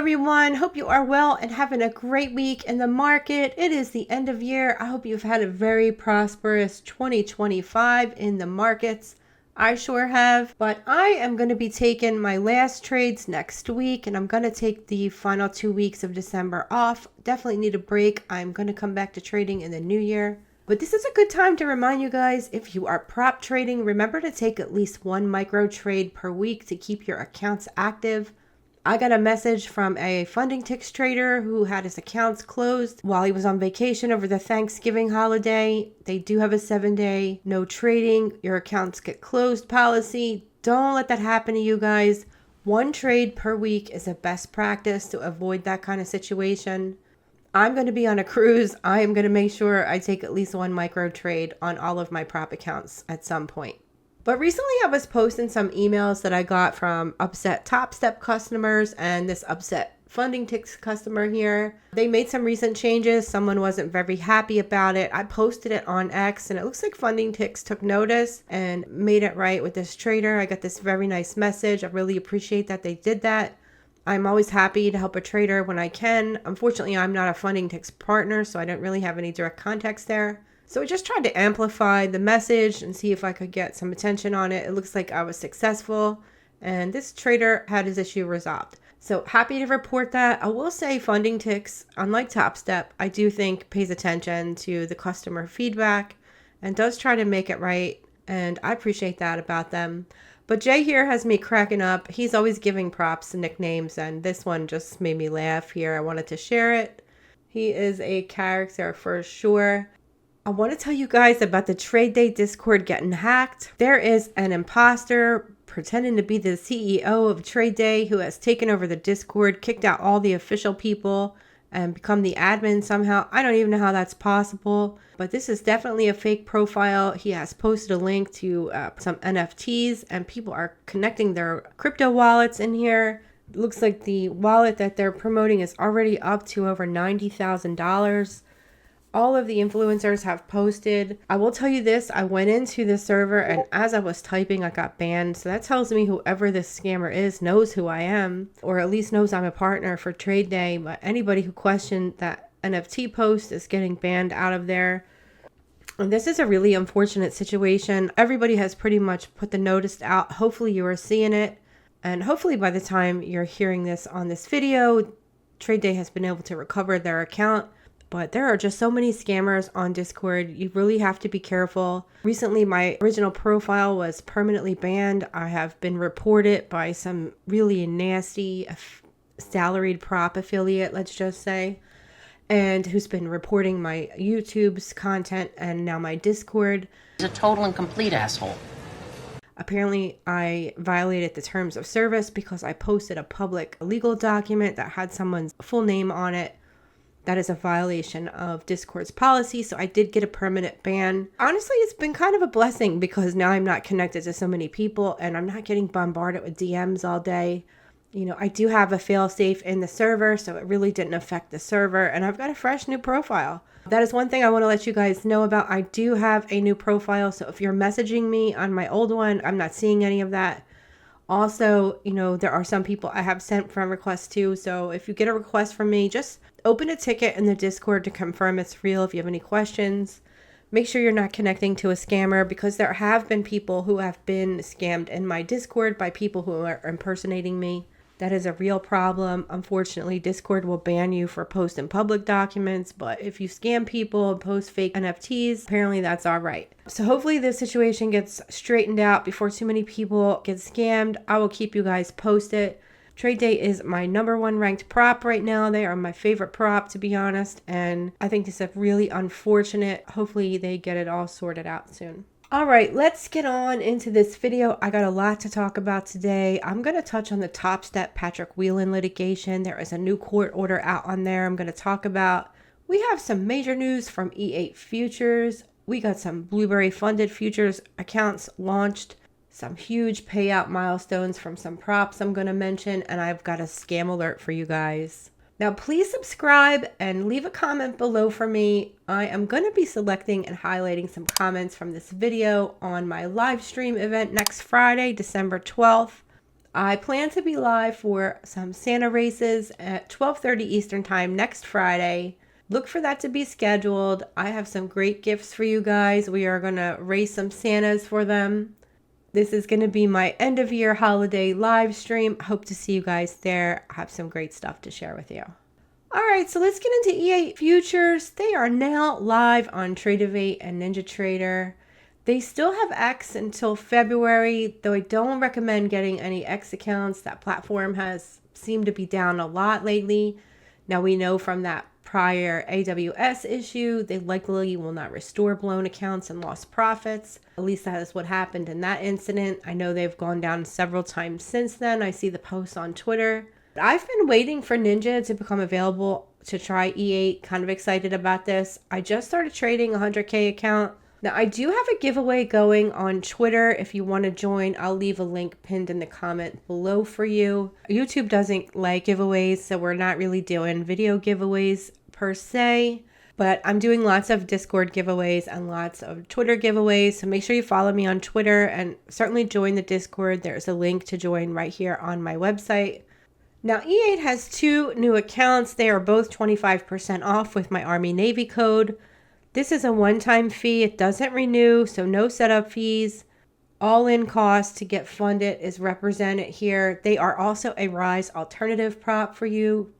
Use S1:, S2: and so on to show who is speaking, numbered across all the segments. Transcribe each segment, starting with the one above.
S1: everyone. Hope you are well and having a great week in the market. It is the end of year. I hope you've had a very prosperous 2025 in the markets. I sure have, but I am going to be taking my last trades next week, and I'm going to take the final 2 weeks of December off. Definitely need a break. I'm going to come back to trading in the new year. But this is a good time to remind you guys, if you are prop trading, remember to take at least one micro trade per week to keep your accounts active. I got a message from a funding ticks trader who had his accounts closed while he was on vacation over the Thanksgiving holiday. They do have a 7-day no trading, your accounts get closed policy. Don't let that happen to you guys. One trade per week is a best practice to avoid that kind of situation. I'm going to be on a cruise. I am going to make sure I take at least one micro trade on all of my prop accounts at some point. But recently I was posting some emails that I got from upset Topstep customers and this upset funding ticks customer here. They made some recent changes. Someone wasn't very happy about it. I posted it on X and it looks like funding ticks took notice and made it right with this trader. I got this very nice message. I really appreciate that they did that. I'm always happy to help a trader when I can. Unfortunately, I'm not a funding ticks partner, so I don't really have any direct contacts there. So I just tried to amplify the message and see if I could get some attention on it. It looks like I was successful and this trader had his issue resolved. So happy to report that. I will say funding ticks, unlike Topstep, I do think pays attention to the customer feedback and does try to make it right. And I appreciate that about them. But Jay here has me cracking up. He's always giving props and nicknames, and this one just made me laugh here. I wanted to share it. He is a character for sure. I want to tell you guys about the Tradeday Discord getting hacked. There is an imposter pretending to be the CEO of Tradeday who has taken over the Discord, kicked out all the official people, and become the admin somehow. I don't even know how that's possible, but this is definitely a fake profile. He has posted a link to some NFTs, and people are connecting their crypto wallets in here. It looks like the wallet that they're promoting is already up to over $90,000. All of the influencers have posted. I will tell you this, I went into the server and as I was typing, I got banned. So that tells me whoever this scammer is knows who I am, or at least knows I'm a partner for Tradeday. But anybody who questioned that NFT post is getting banned out of there. And this is a really unfortunate situation. Everybody has pretty much put the notice out. Hopefully you are seeing it. And hopefully by the time you're hearing this on this video, Tradeday has been able to recover their account. But there are just so many scammers on Discord. You really have to be careful. Recently, my original profile was permanently banned. I have been reported by some really nasty salaried prop affiliate, let's just say, and who's been reporting my YouTube's content and now my Discord.
S2: He's a total and complete asshole.
S1: Apparently, I violated the terms of service because I posted a public legal document that had someone's full name on it. That is a violation of Discord's policy, so I did get a permanent ban. Honestly, it's been kind of a blessing because now I'm not connected to so many people and I'm not getting bombarded with DMs all day. You know, I do have a failsafe in the server, so it really didn't affect the server, and I've got a fresh new profile. That is one thing I want to let you guys know about. I do have a new profile, so if you're messaging me on my old one, I'm not seeing any of that. Also, you know, there are some people I have sent friend requests to, so if you get a request from me, just open a ticket in the Discord to confirm it's real if you have any questions. Make sure you're not connecting to a scammer because there have been people who have been scammed in my Discord by people who are impersonating me. That is a real problem. Unfortunately, Discord will ban you for posting public documents, but if you scam people and post fake NFTs, apparently that's all right. So hopefully this situation gets straightened out before too many people get scammed. I will keep you guys posted. Tradeday is my #1 ranked prop right now. They are my favorite prop, to be honest, and I think this is really unfortunate. Hopefully they get it all sorted out soon. All right, let's get on into this video. I got a lot to talk about today. I'm going to touch on the Topstep Patrick Whelan litigation. There is a new court order out on there I'm going to talk about. We have some major news from E8 Futures. We got some Blueberry funded futures accounts launched. Some huge payout milestones from some props I'm going to mention. And I've got a scam alert for you guys. Now, please subscribe and leave a comment below for me. I am going to be selecting and highlighting some comments from this video on my live stream event next Friday, December 12th. I plan to be live for some Santa races at 12:30 Eastern Time next Friday. Look for that to be scheduled. I have some great gifts for you guys. We are going to race some Santas for them. This is going to be my end of year holiday live stream. Hope to see you guys there. I have some great stuff to share with you. All right, so let's get into E8 futures. They are now live on Tradeday and NinjaTrader. They still have X until February, though I don't recommend getting any X accounts. That platform has seemed to be down a lot lately. Now we know from that prior AWS issue, they likely will not restore blown accounts and lost profits. At least that is what happened in that incident. I know they've gone down several times since then. I see the posts on Twitter. I've been waiting for Ninja to become available to try E8. Kind of excited about this. I just started trading a 100K account. Now, I do have a giveaway going on Twitter. If you want to join, I'll leave a link pinned in the comment below for you. YouTube doesn't like giveaways, so we're not really doing video giveaways per se. But I'm doing lots of Discord giveaways and lots of Twitter giveaways. So make sure you follow me on Twitter and certainly join the Discord. There's a link to join right here on my website. Now, E8 has 2 new accounts. They are both 25% off with my Army Navy code. This is a one-time fee. It doesn't renew, so no setup fees. All-in cost to get funded is represented here. They are also a Rise alternative prop for you.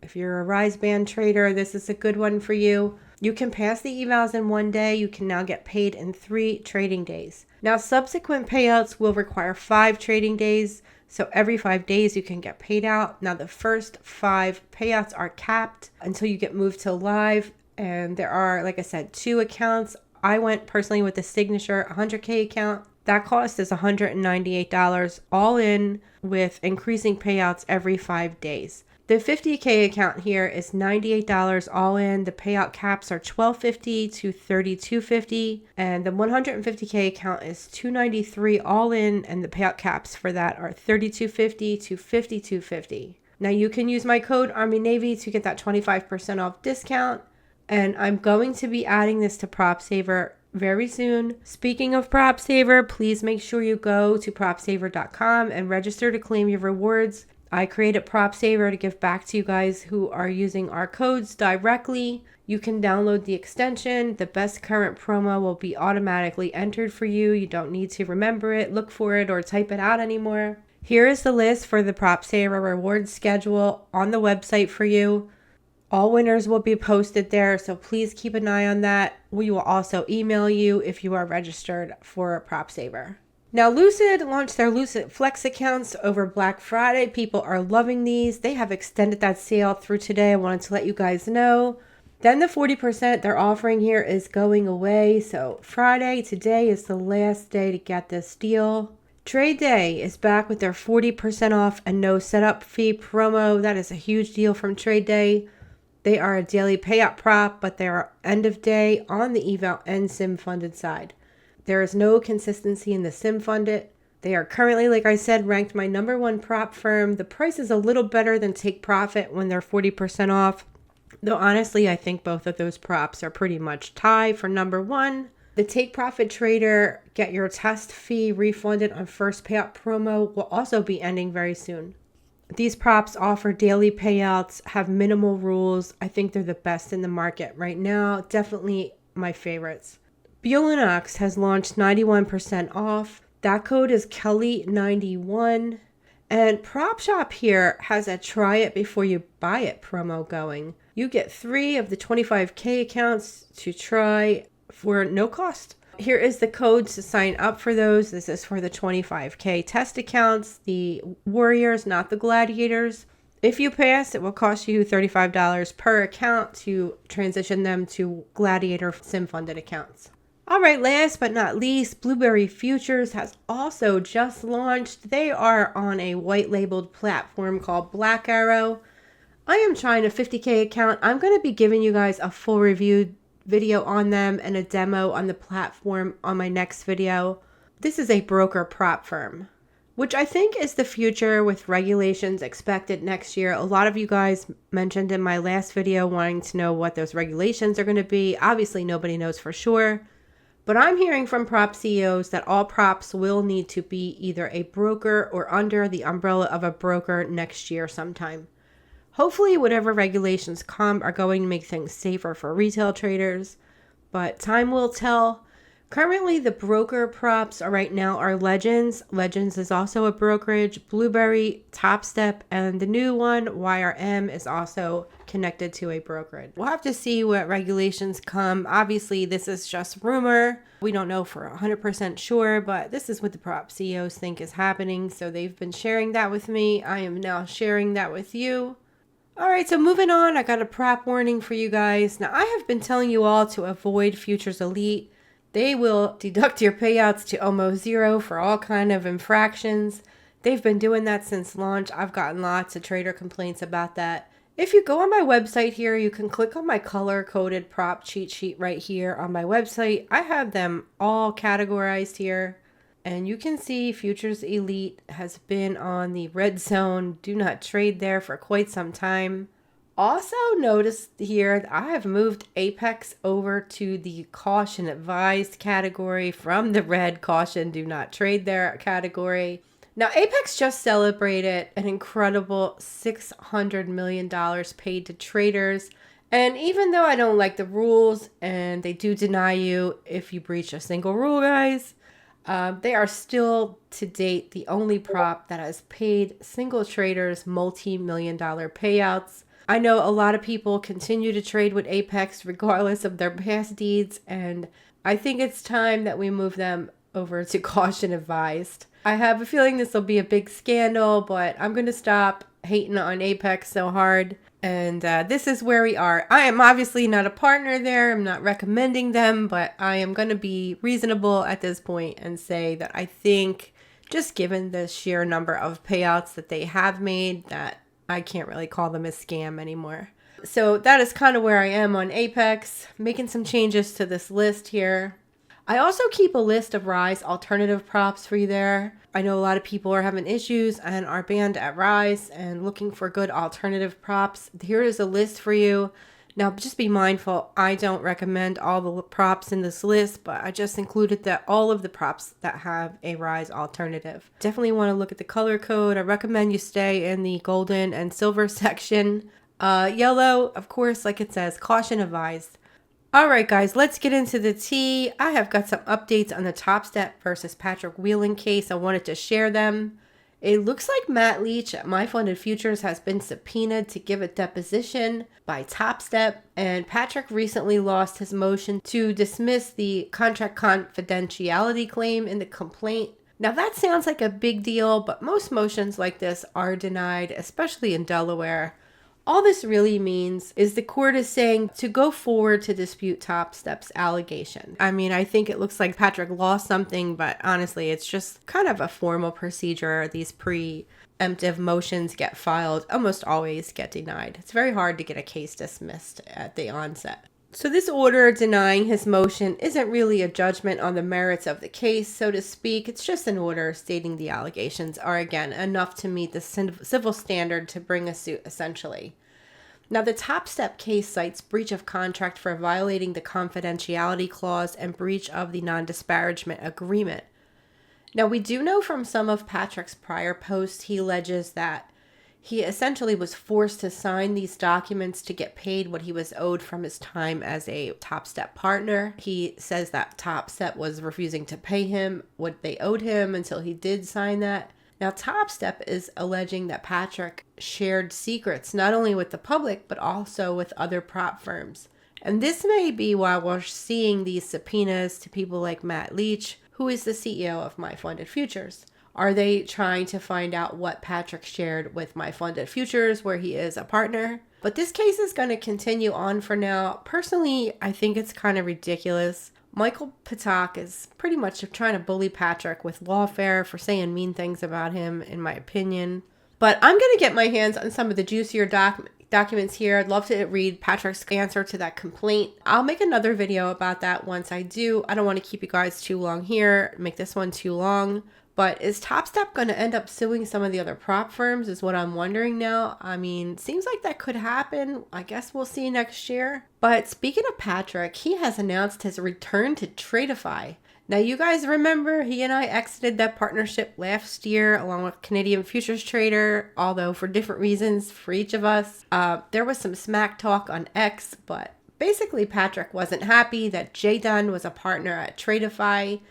S1: If you're a Rise band trader, this is a good one for you. You can pass the evals in 1 day. You can now get paid in 3 trading days. Now, subsequent payouts will require 5 trading days. So every 5 days you can get paid out. Now, the first 5 payouts are capped until you get moved to live. And there are, like I said, 2 accounts. I went personally with the signature 100K account. That cost is $198 all in with increasing payouts every 5 days. The 50K account here is $98 all in. The payout caps are $12.50 to $32.50. And the 150K account is $293 all in. And the payout caps for that are $32.50 to $52.50. Now you can use my code Army Navy to get that 25% off discount. And I'm going to be adding this to PropSaver very soon. Speaking of PropSaver, please make sure you go to PropSaver.com and register to claim your rewards. I created PropSaver to give back to you guys who are using our codes directly. You can download the extension. The best current promo will be automatically entered for you. You don't need to remember it, look for it, or type it out anymore. Here is the list for the PropSaver rewards schedule on the website for you. All winners will be posted there, so please keep an eye on that. We will also email you if you are registered for PropSaver. Now, Lucid launched their Lucid Flex accounts over Black Friday. People are loving these. They have extended that sale through today. I wanted to let you guys know. Then the 40% they're offering here is going away. So Friday, today is the last day to get this deal. Tradeday is back with their 40% off and no setup fee promo. That is a huge deal from Tradeday. They are a daily payout prop, but they are end of day on the eval and sim funded side. There is no consistency in the sim funded. They are currently, like I said, ranked my #1 prop firm. The price is a little better than Take Profit when they're 40% off. Though honestly, I think both of those props are pretty much tied for #1. The Take Profit Trader, get your test fee refunded on first payout promo will also be ending very soon. These props offer daily payouts, have minimal rules. I think they're the best in the market right now. Definitely my favorites. Buellinox has launched 91% off. That code is Kelly91. And Prop Shop here has a try it before you buy it promo going. You get 3 of the 25K accounts to try for no cost. Here is the code to sign up for those. This is for the 25K test accounts, the Warriors, not the Gladiators. If you pass, it will cost you $35 per account to transition them to Gladiator sim funded accounts. All right, last but not least, Blueberry Futures has also just launched. They are on a white labeled platform called Black Arrow. I am trying a 50K account. I'm going to be giving you guys a full review video on them and a demo on the platform on my next video. This is a broker prop firm, which I think is the future with regulations expected next year. A lot of you guys mentioned in my last video wanting to know what those regulations are going to be. Obviously, nobody knows for sure. But I'm hearing from prop CEOs that all props will need to be either a broker or under the umbrella of a broker next year sometime. Hopefully, whatever regulations come are going to make things safer for retail traders, but time will tell. Currently, the broker props right now are Legends. Legends is also a brokerage. Blueberry, Topstep, and the new one, YRM, is also connected to a brokerage. We'll have to see what regulations come. Obviously, this is just rumor. We don't know for 100% sure, but this is what the prop CEOs think is happening. So they've been sharing that with me. I am now sharing that with you. All right, so moving on, I got a prop warning for you guys. Now, I have been telling you all to avoid Futures Elite. They will deduct your payouts to almost zero for all kind of infractions. They've been doing that since launch. I've gotten lots of trader complaints about that. If you go on my website here, you can click on my color-coded prop cheat sheet right here on my website. I have them all categorized here. And you can see Futures Elite has been on the red zone. Do not trade there for quite some time. Also notice here that I have moved Apex over to the caution advised category from the red caution do not trade there category. Now Apex just celebrated an incredible $600 million paid to traders. And even though I don't like the rules and they do deny you if you breach a single rule, guys, they are still to date the only prop that has paid single traders multi-million-dollar payouts. I know a lot of people continue to trade with Apex regardless of their past deeds, and I think it's time that we move them over to caution advised. I have a feeling this will be a big scandal, but I'm going to stop hating on Apex so hard. And this is where we are. I am obviously not a partner there. I'm not recommending them, but I am going to be reasonable at this point and say that I think just given the sheer number of payouts that they have made, that I can't really call them a scam anymore. So that is kind of where I am on Apex, making some changes to this list here. I also keep a list of Rise alternative props for you there. I know a lot of people are having issues and are banned at Rise and looking for good alternative props. Here is a list for you. Now, just be mindful, I don't recommend all the props in this list, but I just included all of the props that have a Rise alternative. Definitely want to look at the color code. I recommend you stay in the golden and silver section. Yellow, of course, like it says, caution advised. All right, guys, let's get into the tea. I have got some updates on the Topstep versus Patrick Wheeling case. I wanted to share them. It looks like Matt Leach at My Funded Futures has been subpoenaed to give a deposition by Topstep, and Patrick recently lost his motion to dismiss the contract confidentiality claim in the complaint. Now that sounds like a big deal, but most motions like this are denied, especially in Delaware. All this really means is the court is saying to go forward to dispute Topstep's allegation. I mean, I think it looks like Patrick lost something, but honestly, it's just kind of a formal procedure. These preemptive motions get filed, almost always get denied. It's very hard to get a case dismissed at the onset. So this order denying his motion isn't really a judgment on the merits of the case, so to speak. It's just an order stating the allegations are, again, enough to meet the civil standard to bring a suit, essentially. Now, the Topstep case cites breach of contract for violating the confidentiality clause and breach of the non-disparagement agreement. Now, we do know from some of Patrick's prior posts, he alleges that he essentially was forced to sign these documents to get paid what he was owed from his time as a Topstep partner. He says that Topstep was refusing to pay him what they owed him until he did sign that. Now, Topstep is alleging that Patrick shared secrets not only with the public, but also with other prop firms. And this may be why we're seeing these subpoenas to people like Matt Leach, who is the CEO of My Funded Futures. Are they trying to find out what Patrick shared with My Funded Futures, where he is a partner? But this case is going to continue on for now. Personally, I think it's kind of ridiculous. Michael Patak is pretty much trying to bully Patrick with lawfare for saying mean things about him, in my opinion. But I'm going to get my hands on some of the juicier documents here. I'd love to read Patrick's answer to that complaint. I'll make another video about that once I do. I don't want to keep you guys too long here, make this one too long. But is Topstep going to end up suing some of the other prop firms is what I'm wondering now. I mean, seems like that could happen. I guess we'll see next year. But speaking of Patrick, he has announced his return to Tradeday. Now, you guys remember he and I exited that partnership last year along with Canadian Futures Trader, although for different reasons for each of us. There was some smack talk on X, but basically Patrick wasn't happy that Jay Dunn was a partner at Tradeday.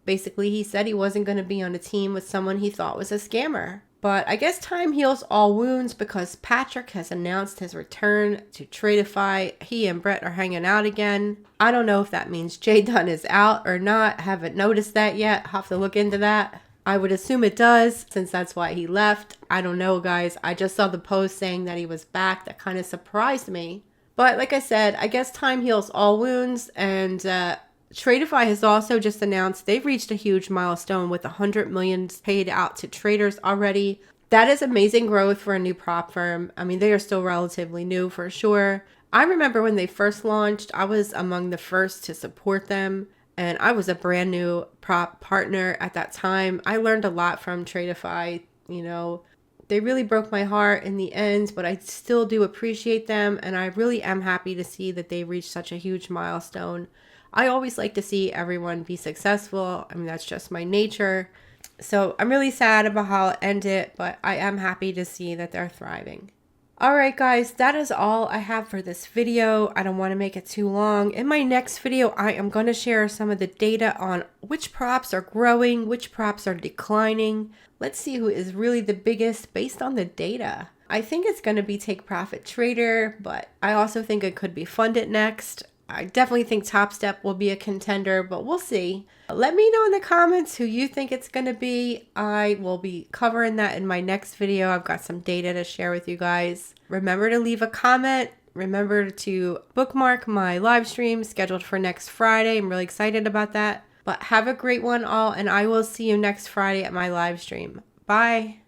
S1: Basically, he said he wasn't going to be on a team with someone he thought was a scammer. But I guess time heals all wounds because Patrick has announced his return to Tradeday. He and Brett are hanging out again. I don't know if that means Jay Dunn is out or not. Haven't noticed that yet. Have to look into that. I would assume it does since that's why he left. I don't know, guys. I just saw the post saying that he was back. That kind of surprised me. But like I said, I guess time heals all wounds, and Tradeday has also just announced they've reached a huge milestone with 100 million paid out to traders already. That is amazing growth for a new prop firm. I mean, they are still relatively new for sure. I remember when they first launched, I was among the first to support them, and I was a brand new prop partner at that time. I learned a lot from Tradeday. You know, they really broke my heart in the end, but I still do appreciate them, and I really am happy to see that they reached such a huge milestone. I always like to see everyone be successful. I mean, that's just my nature. So I'm really sad about how it ended, but I am happy to see that they're thriving. All right, guys, that is all I have for this video. I don't want to make it too long. In my next video, I am going to share some of the data on which props are growing, which props are declining. Let's see who is really the biggest based on the data. I think it's going to be Take Profit Trader, but I also think it could be Funded next. I definitely think Topstep will be a contender, but we'll see. Let me know in the comments who you think it's going to be. I will be covering that in my next video. I've got some data to share with you guys. Remember to leave a comment. Remember to bookmark my live stream scheduled for next Friday. I'm really excited about that. But have a great one all, and I will see you next Friday at my live stream. Bye.